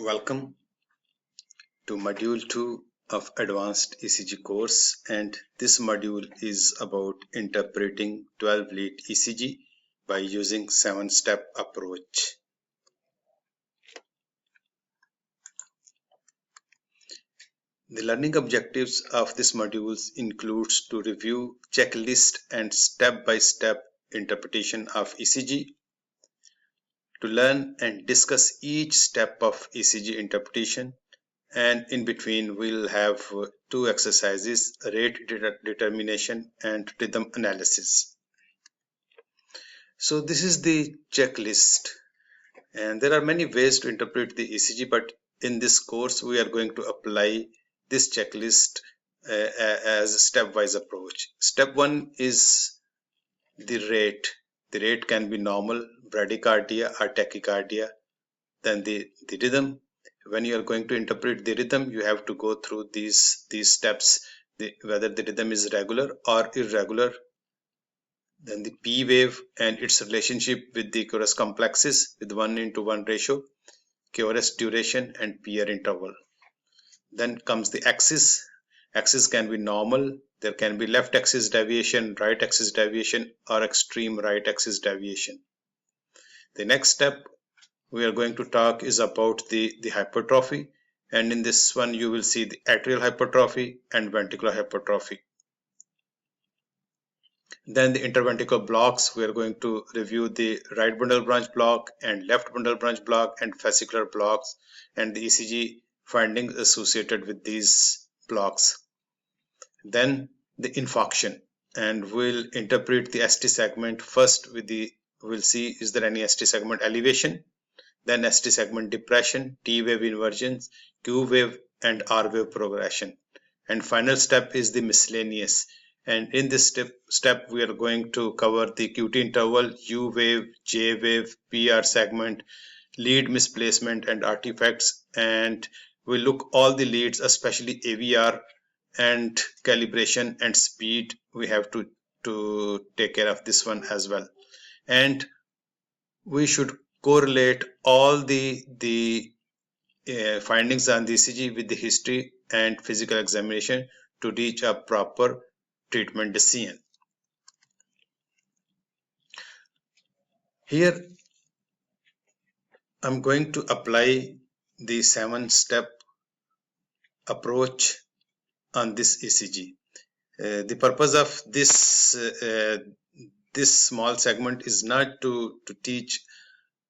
Welcome to Module 2 of Advanced ECG course, and this module is about interpreting 12-lead ECG by using 7-step approach. The learning objectives of this module includes to review checklist and step-by-step interpretation of ECG, to learn and discuss each step of ECG interpretation, and in between we'll have two exercises: rate determination and rhythm analysis. So this is the checklist, and there are many ways to interpret the ECG, but in this course we are going to apply this checklist as a stepwise approach. Step 1 is the rate. The rate can be normal, bradycardia or tachycardia. Then the rhythm. When you are going to interpret the rhythm, you have to go through these steps, whether the rhythm is regular or irregular. Then the P wave and its relationship with the QRS complexes with 1:1 ratio, QRS duration and PR interval. Then comes the axis. Axis can be normal. There can be left axis deviation, right axis deviation, or extreme right axis deviation. The next step we are going to talk is about the hypertrophy, and in this one you will see the atrial hypertrophy and ventricular hypertrophy. Then the interventricular blocks, we are going to review the right bundle branch block and left bundle branch block and fascicular blocks and the ECG findings associated with these blocks. Then the infarction, and we'll interpret the ST segment first with we'll see is there any ST segment elevation, then ST segment depression, T wave inversions, Q wave and R wave progression. And final step is the miscellaneous. And in this step we are going to cover the QT interval, U wave, J wave, PR segment, lead misplacement and artifacts, and we'll look all the leads, especially AVR and calibration and speed. We have to take care of this one as well. And we should correlate all the findings on the ECG with the history and physical examination to reach a proper treatment decision. Here I'm going to apply the 7-step approach on this ECG. The purpose of this small segment is not to teach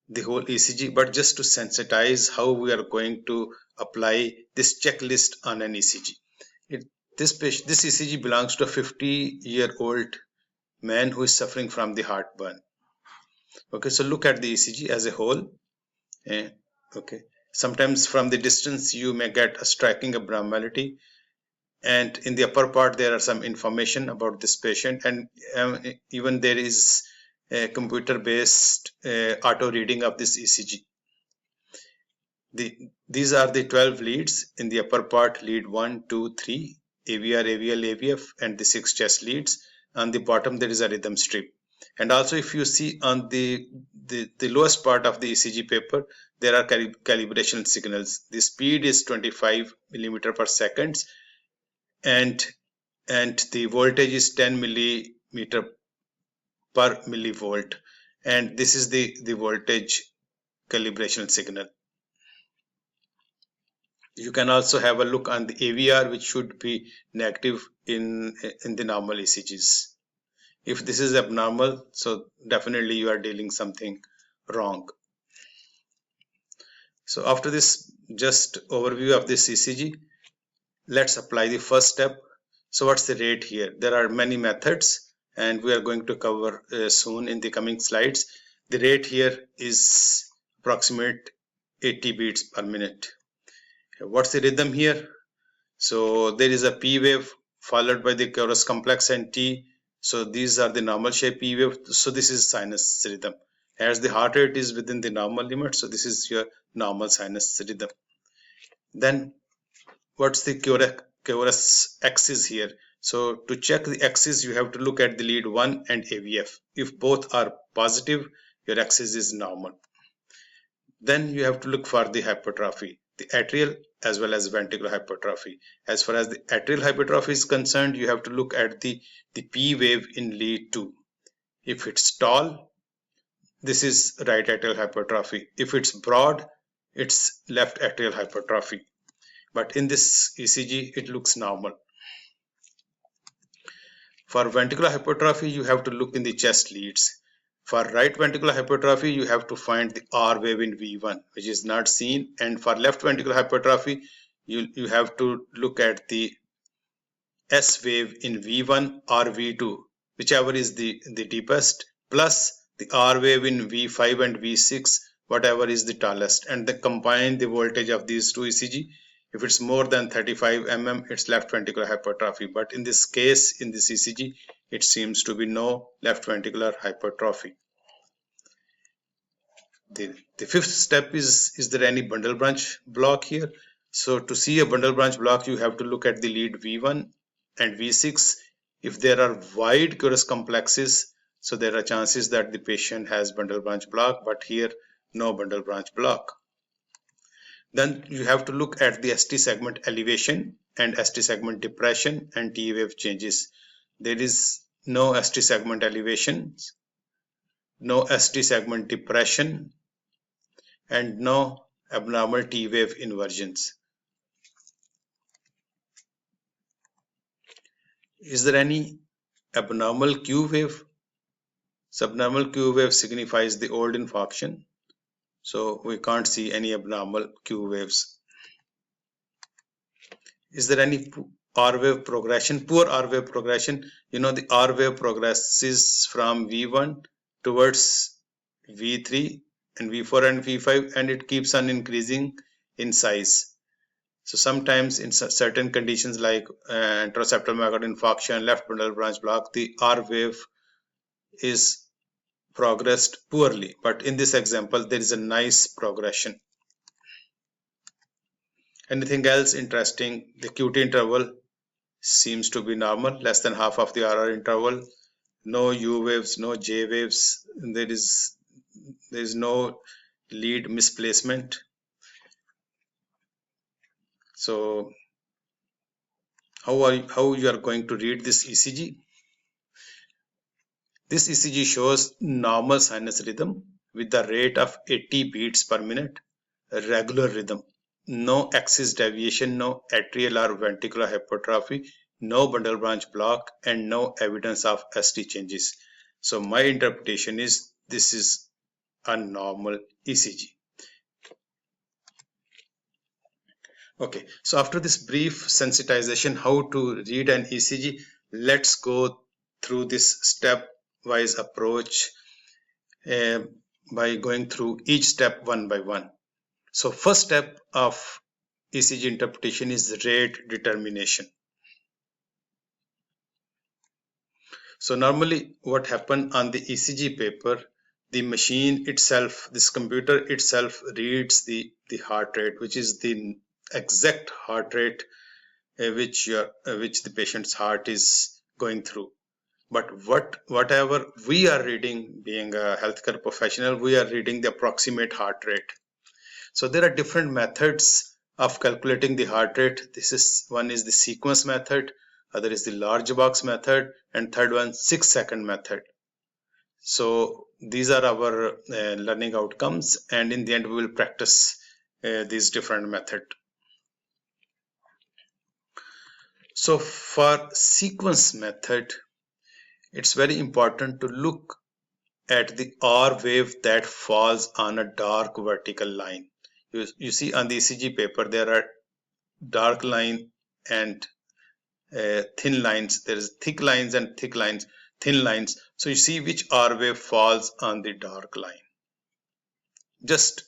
the whole ECG, but just to sensitize how we are going to apply this checklist on an ECG. This ECG belongs to a 50-year-old man who is suffering from the heartburn. Okay, so look at the ECG as a whole. Okay, sometimes from the distance you may get a striking abnormality, and in the upper part there are some information about this patient, and even there is a computer-based auto reading of this ECG. These are the 12 leads. In the upper part, lead 1, 2, 3, AVR, AVL, AVF, and the 6 chest leads. On the bottom there is a rhythm strip. And also if you see on the lowest part of the ECG paper, there are calibration signals. The speed is 25 millimeter per second, and the voltage is 10 millimeter per millivolt, and this is the voltage calibration signal. You can also have a look on the AVR, which should be negative in the normal ECGs. If this is abnormal, so definitely you are dealing something wrong. So after this just overview of this ECG, let's apply the first step. So what's the rate here? There are many methods, and we are going to cover soon in the coming slides. The rate here is approximate 80 beats per minute. What's the rhythm here? So there is a P wave followed by the QRS complex and T. So these are the normal shape P wave. So this is sinus rhythm. As the heart rate is within the normal limit, so this is your normal sinus rhythm. Then what's the QRS axis here? So to check the axis, you have to look at the lead 1 and AVF. If both are positive, your axis is normal. Then you have to look for the hypertrophy, the atrial as well as ventricular hypertrophy. As far as the atrial hypertrophy is concerned, you have to look at the P wave in lead 2. If it's tall, this is right atrial hypertrophy. If it's broad, it's left atrial hypertrophy. But in this ECG, it looks normal. For ventricular hypertrophy, you have to look in the chest leads. For right ventricular hypertrophy, you have to find the R wave in V1, which is not seen. And for left ventricular hypertrophy, you have to look at the S wave in V1 or V2, whichever is the deepest, plus the R wave in V5 and V6, whatever is the tallest, and then combine the voltage of these two ECG. If it's more than 35 mm, it's left ventricular hypertrophy. But in this case, in this ECG, it seems to be no left ventricular hypertrophy. The fifth step is there any bundle branch block here? So to see a bundle branch block, you have to look at the lead V1 and V6. If there are wide Kuros complexes, so there are chances that the patient has bundle branch block, but here no bundle branch block. Then you have to look at the ST segment elevation and ST segment depression and T wave changes. There is no ST segment elevation, no ST segment depression, and no abnormal T wave inversions. Is there any abnormal Q wave? Subnormal Q wave signifies the old infarction. So we can't see any abnormal Q waves. Is there any R wave progression? Poor R wave progression. You know, the R wave progresses from V1 towards V3 and V4 and V5, and it keeps on increasing in size. So sometimes in certain conditions like intraseptal myocardial infarction, left bundle branch block, the R wave is progressed poorly. But in this example, there is a nice progression. Anything else interesting? The QT interval seems to be normal, less than half of the RR interval. No U waves, no J waves. There is no lead misplacement. So how you are going to read this ECG? This ECG shows normal sinus rhythm with the rate of 80 beats per minute, a regular rhythm, no axis deviation, no atrial or ventricular hypertrophy, no bundle branch block, and no evidence of ST changes. So my interpretation is this is a normal ECG. Okay, so after this brief sensitization, how to read an ECG, let's go through this stepwise approach by going through each step one by one. So first step of ECG interpretation is rate determination. So normally what happened on the ECG paper, the machine itself, this computer itself reads the heart rate, which is the exact heart rate which the patient's heart is going through. But whatever we are reading, being a healthcare professional, we are reading the approximate heart rate. So there are different methods of calculating the heart rate. One is the sequence method, other is the large box method, and third one 6-second method. So these are our learning outcomes, and in the end we will practice these different methods. So for sequence method, it's very important to look at the R wave that falls on a dark vertical line. You see on the ECG paper there are dark line and thin lines. There is thick lines and thin lines. So you see which R wave falls on the dark line. Just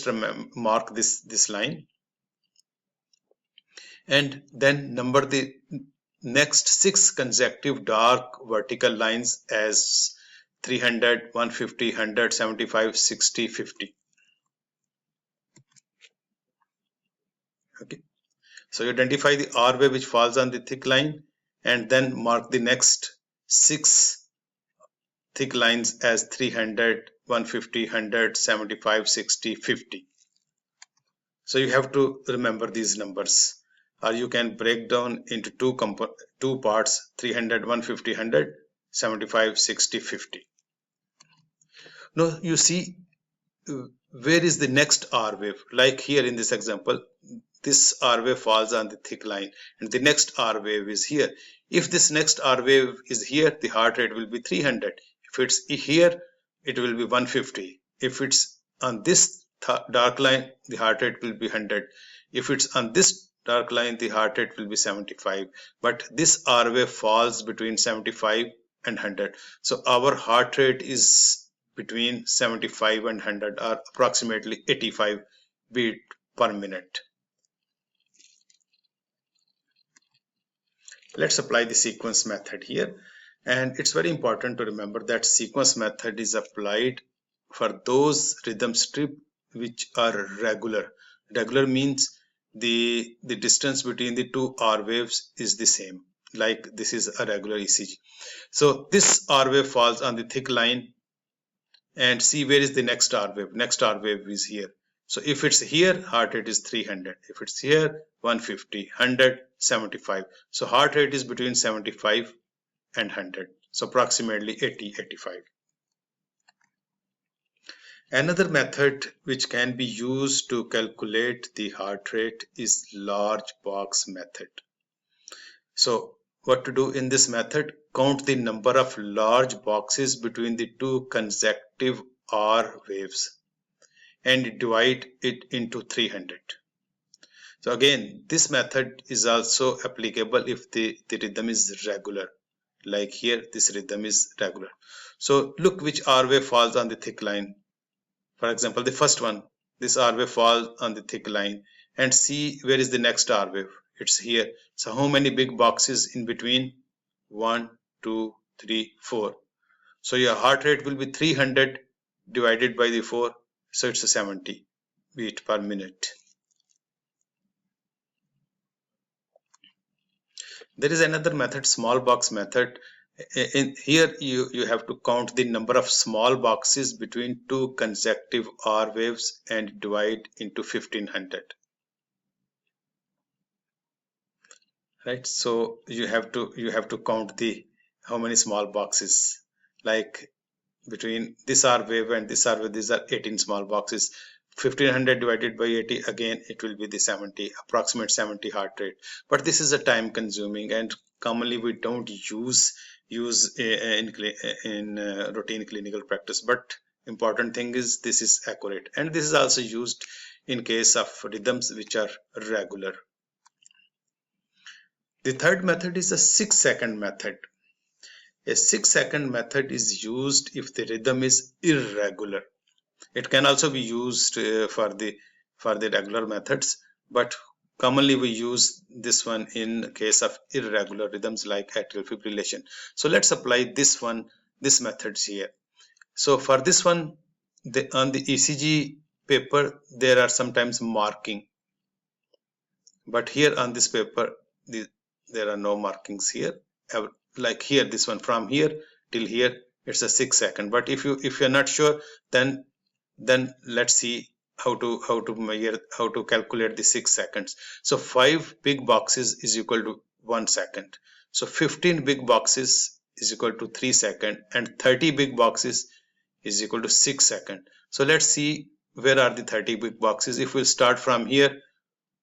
remember, mark this line, and then number the next 6 consecutive dark vertical lines as 300, 150, 100, 75, 60, 50. Okay. So you identify the R wave which falls on the thick line and then mark the next 6 thick lines as 300, 150, 100, 75, 60, 50. So you have to remember these numbers, or you can break down into two parts: 300, 150, 100, 75, 60, 50. Now you see where is the next R wave. Like here in this example, this R wave falls on the thick line and the next R wave is here. If this next R wave is here, the heart rate will be 300. If it's here, it will be 150. If it's on this dark line, the heart rate will be 100. If it's on this dark line, the heart rate will be 75. But this R wave falls between 75 and 100. So our heart rate is between 75 and 100, or approximately 85 beat per minute. Let's apply the sequence method here. And it's very important to remember that sequence method is applied for those rhythm strips which are regular. Regular means the distance between the two R waves is the same. Like this is a regular ECG. So this R wave falls on the thick line, and see where is the next R wave. Next R wave is here. So if it's here, heart rate is 300. If it's here, 150, 100, 75. So heart rate is between 75 and 100. So approximately 80, 85. Another method which can be used to calculate the heart rate is large box method. So what to do in this method? Count the number of large boxes between the two consecutive R waves and divide it into 300. So again, this method is also applicable if the rhythm is regular. Like here, this rhythm is regular. So look which R wave falls on the thick line. For example, the first one, this R wave falls on the thick line, and see where is the next R wave. It's here. So how many big boxes in between? 1, 2, 3, 4. So your heart rate will be 300 divided by the 4. So it's a 70 beat per minute. There is another method, small box method. In here you have to count the number of small boxes between two consecutive R waves and divide into 1500. Right? So you have to count the how many small boxes, like between this R wave and this R wave, these are 18 small boxes. 1500 divided by 80, again it will be the 70, approximate 70 heart rate. But this is a time consuming, and commonly we don't use in routine clinical practice. But important thing is this is accurate, and this is also used in case of rhythms which are regular. The third method is a 6-second method. A 6-second method is used if the rhythm is irregular. It can also be used for the regular methods, but commonly we use this one in case of irregular rhythms like atrial fibrillation. So let's apply this methods here. So for this one, on the ECG paper there are sometimes marking, but here on this paper there are no markings here. Like here, this one, from here till here, it's a 6-second. But if you're not sure, then let's see how to calculate the 6 seconds. So 5 big boxes is equal to 1 second. So 15 big boxes is equal to 3 seconds, and 30 big boxes is equal to 6 seconds. So let's see where are the 30 big boxes. If we start from here,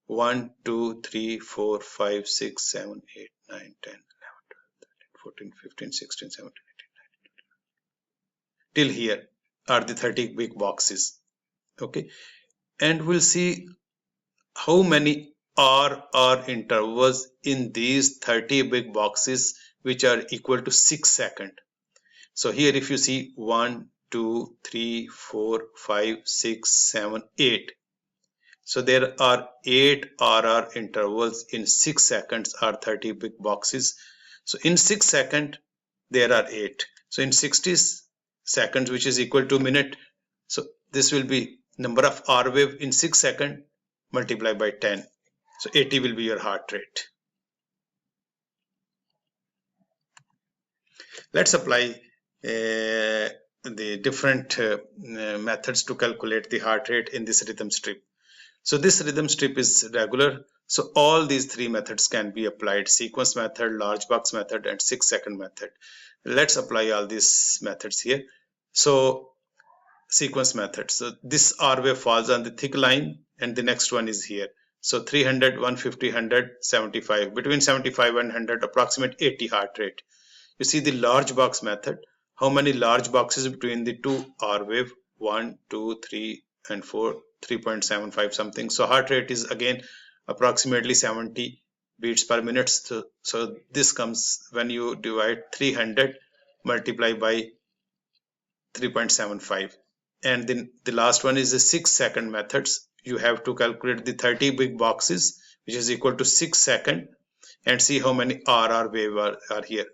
1, 2, 3, 4, 5, 6, 7, 8, 9, 10, 11, 12, 13, 14, 15, 16, 17, 18, 19. Till here are the 30 big boxes. Okay, and we'll see how many R intervals in these 30 big boxes which are equal to 6 seconds. So here if you see 1, 2, 3, 4, 5, 6, 7, 8. So there are 8 RR intervals in 6 seconds or 30 big boxes. So in 6 seconds, there are 8. So in 60 seconds, which is equal to a minute, so this will be number of R wave in 6 seconds multiplied by 10. So 80 will be your heart rate. Let's apply the different methods to calculate the heart rate in this rhythm strip. So this rhythm strip is regular. So all these three methods can be applied: sequence method, large box method, and 6-second method. Let's apply all these methods here. So sequence method. So this R wave falls on the thick line, and the next one is here. So 300, 150, 100, 75. Between 75 and 100, approximate 80 heart rate. You see the large box method. How many large boxes between the two R wave? 1, 2, 3, and 4, 3.75 something. So heart rate is again approximately 70 beats per minute. So this comes when you divide 300 multiply by 3.75. And then the last one is the 6-second methods. You have to calculate the 30 big boxes, which is equal to 6 seconds, and see how many RR wave are here.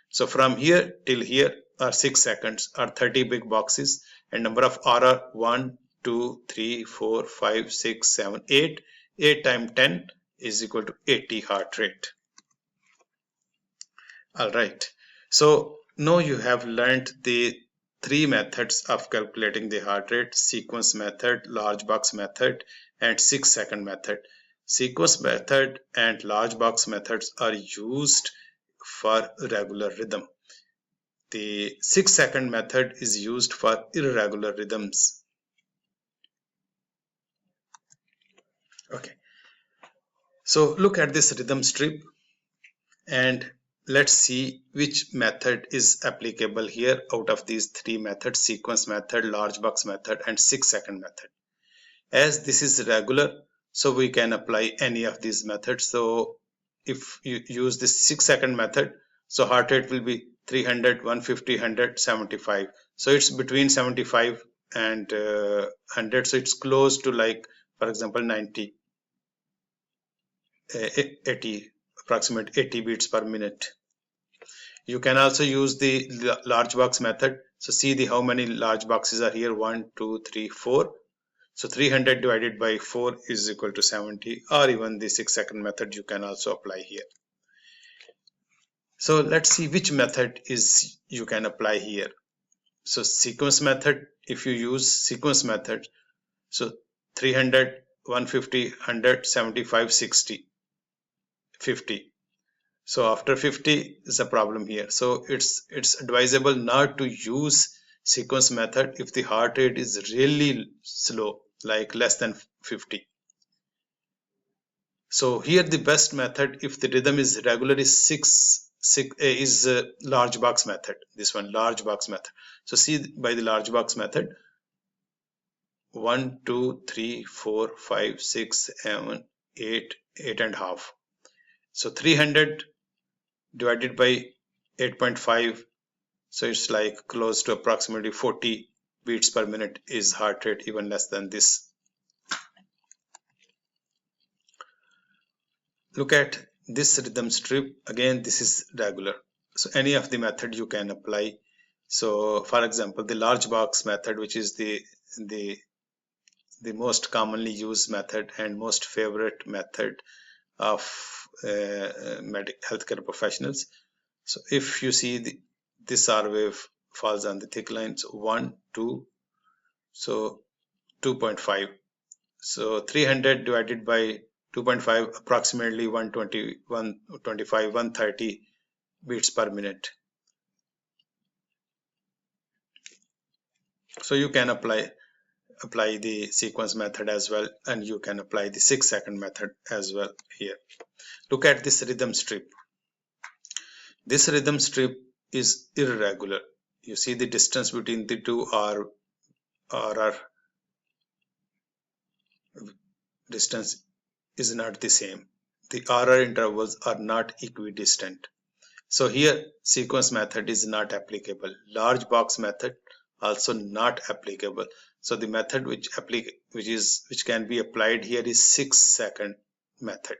So from here till here are 6 seconds, are 30 big boxes, and number of RR 1, 2, 3, 4, 5, 6, 7, 8. 8 times 10 is equal to 80 heart rate. All right. So now you have learned the three methods of calculating the heart rate: sequence method, large box method, and 6-second method. Sequence method and large box methods are used for regular rhythm. The 6-second method is used for irregular rhythms. Okay. So look at this rhythm strip and let's see which method is applicable here out of these three methods: sequence method, large box method, and 6-second method. As this is regular, so we can apply any of these methods. So if you use this 6-second method, so heart rate will be 300, 150, 100, 75. So it's between 75 and 100. So it's close to, like, for example, 90, 80, approximate 80 beats per minute. You can also use the large box method. So see the how many large boxes are here: 1, 2, 3, 4. So 300 divided by 4 is equal to 70, or even the 6-second method you can also apply here. So let's see which method is you can apply here. So sequence method, if you use sequence method, so 300, 150, 100, 75, 60, 50. So after 50 is a problem here. So it's advisable not to use sequence method if the heart rate is really slow, like less than 50. So here the best method if the rhythm is regular is large box method. This one, large box method. So see by the large box method, 1, 2, 3, 4, 5, 6, 7, 8, 8.5. So 300 divided by 8.5, so it's like close to approximately 40 beats per minute is heart rate, even less than this. Look at this rhythm strip. Again, this is regular, so any of the method you can apply. So for example, the large box method, which is the most commonly used method and most favorite method of healthcare professionals. So if you see this R wave falls on the thick line, so 1, 2, so 2.5. So 300 divided by 2.5, approximately 120, 125, 130 beats per minute. So you can apply the sequence method as well, and you can apply the 6-second method as well here. Look at this rhythm strip. This rhythm strip is irregular. You see the distance between the two are distance is not the same. The RR intervals are not equidistant. So here sequence method is not applicable. Large box method also not applicable. So the method which can be applied here is 6-second method.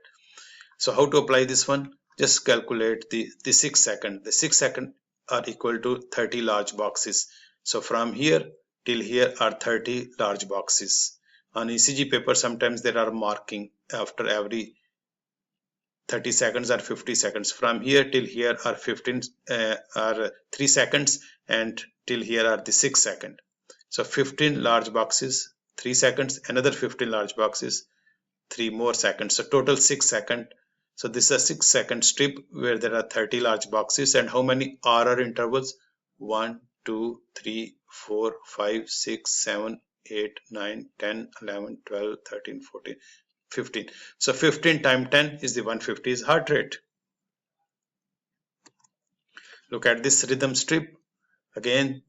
So how to apply this one? Just calculate the 6 second. The 6 second are equal to 30 large boxes. So from here till here are 30 large boxes. On ECG paper, sometimes there are marking after every 30 seconds or 50 seconds. From here till here are 3 seconds, and till here are the 6 seconds. So 15 large boxes, 3 seconds, another 15 large boxes, 3 more seconds. So total 6 seconds. So this is a 6 second strip where there are 30 large boxes, and how many RR intervals? 1, 2, 3, 4, 5, 6, 7, 8, 9, 10, 11, 12, 13, 14, 15. So 15 times 10 is the 150 is heart rate. Look at this rhythm strip. Again,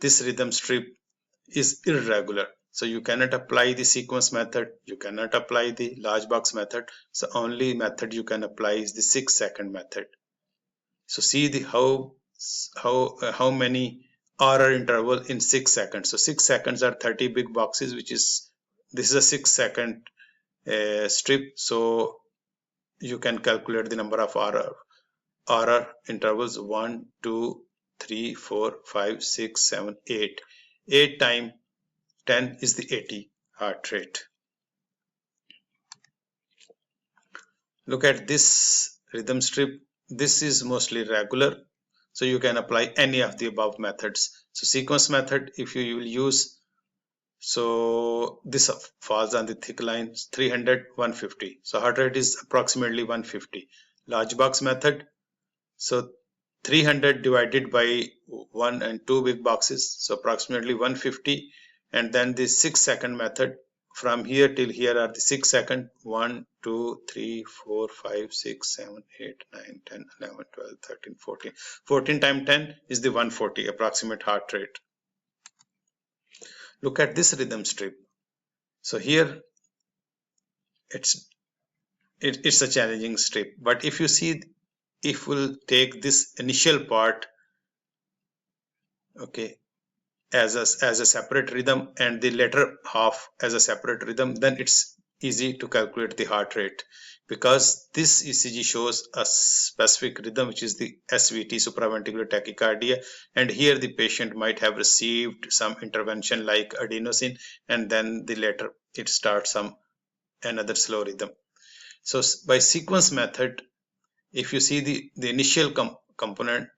this rhythm strip is irregular. So you cannot apply the sequence method. You cannot apply the large box method. So only method you can apply is the 6 second method. So see the how many RR interval in 6 seconds. So 6 seconds are 30 big boxes, which is, this is a 6 second strip. So you can calculate the number of RR intervals 1, 2, 3, 4, 5, 6, 7, 8. 8 times 10 is the 80 heart rate. Look at this rhythm strip. This is mostly regular, so you can apply any of the above methods. So sequence method, if you will use, so this falls on the thick line, 300, 150. So heart rate is approximately 150. Large box method, so 300 divided by 1 and 2 big boxes, so approximately 150. And then the 6 second method, from here till here are the 6 second, 1, 2, 3, 4, 5, 6, 7, 8, 9, 10, 11, 12, 13, 14. 14 times 10 is the 140 approximate heart rate. Look at this rhythm strip. So here it's a challenging strip, but if you see, if we'll take this initial part, okay, as a separate rhythm and the later half as a separate rhythm, then it's easy to calculate the heart rate, because this ECG shows a specific rhythm, which is the SVT, supraventricular tachycardia, and here the patient might have received some intervention like adenosine, and then the later it starts another slow rhythm. So by sequence method, if you see the initial component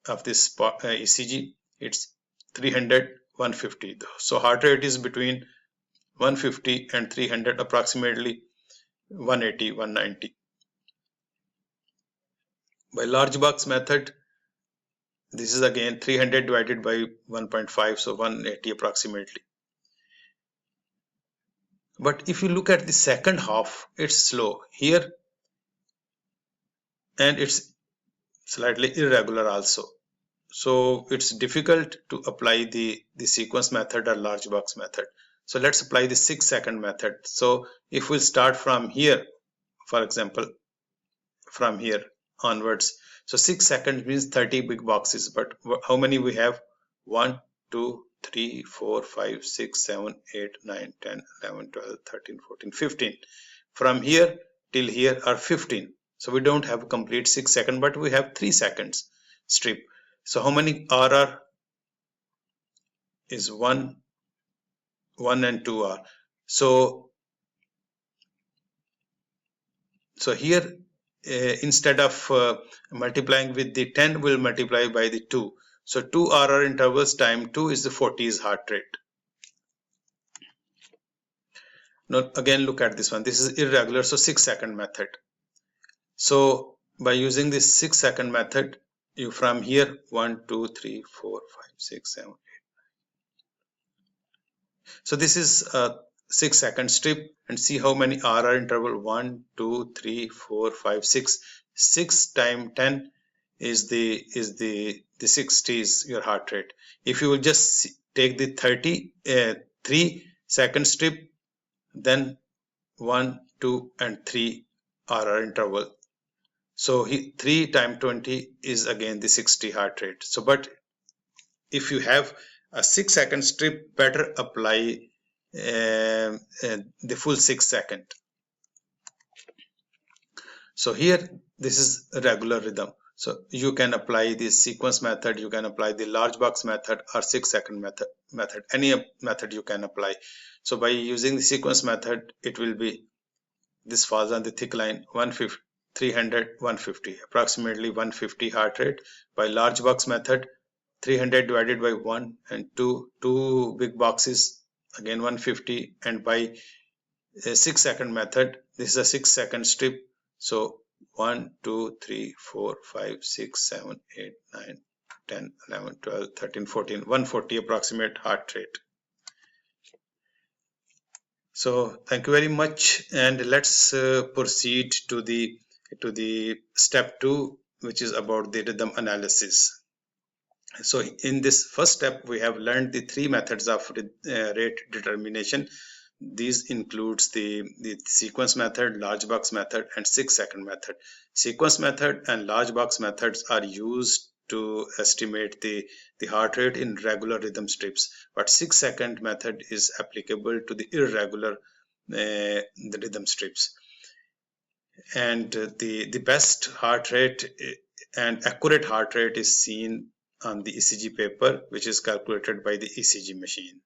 of this ECG, it's 300, 150. So heart rate is between 150 and 300, approximately 180, 190. By large box method, this is again 300 divided by 1.5, so 180 approximately. But if you look at the second half, it's slow here, and it's slightly irregular also. So it's difficult to apply the sequence method or large box method. So let's apply the 6 second method. So if we start from here, for example, from here onwards, so 6 seconds means 30 big boxes, but how many we have? 1, 2, 3, 4, 5, 6, 7, 8, 9, 10, 11, 12, 13, 14, 15. From here till here are 15. So we don't have a complete 6 seconds, but we have 3 seconds strip. So how many RR is 1 and 2 R? So here instead of multiplying with the 10, we'll multiply by the 2. So 2 RR intervals times 2 is the 40 is heart rate. Now again look at this one. This is irregular, so 6 second method. So by using this 6 second method, you from here 1, 2, 3, 4, 5, 6, 7, 8. So this is a 6 second strip, and see how many RR interval, 1, 2, 3, 4, 5, 6. 6 times 10 is the 60 is your heart rate. If you will just take the 3 second strip, then 1, 2, and 3 RR interval. So 3 times 20 is again the 60 heart rate. So but if you have a 6 second strip, better apply the full 6 second. So here this is a regular rhythm. So you can apply the sequence method, you can apply the large box method, or 6 second method. Any method you can apply. So by using the sequence method, it will be, this falls on the thick line, 300, 150, approximately 150 heart rate. By large box method, 300 divided by 1 and 2 big boxes, again 150. And by a 6-second method, this is a 6-second strip, so 1 2 3 4 5 6 7 8 9 10 11 12 13 14, 140 approximate heart rate. So thank you very much, and let's proceed to the step 2, which is about the rhythm analysis. So in this first step, we have learned the 3 methods of rate determination. These includes the sequence method, large box method, and 6-second method. Sequence method and large box methods are used to estimate the heart rate in regular rhythm strips, but 6-second method is applicable to the irregular the rhythm strips. And the best heart rate and accurate heart rate is seen on the ECG paper, which is calculated by the ECG machine.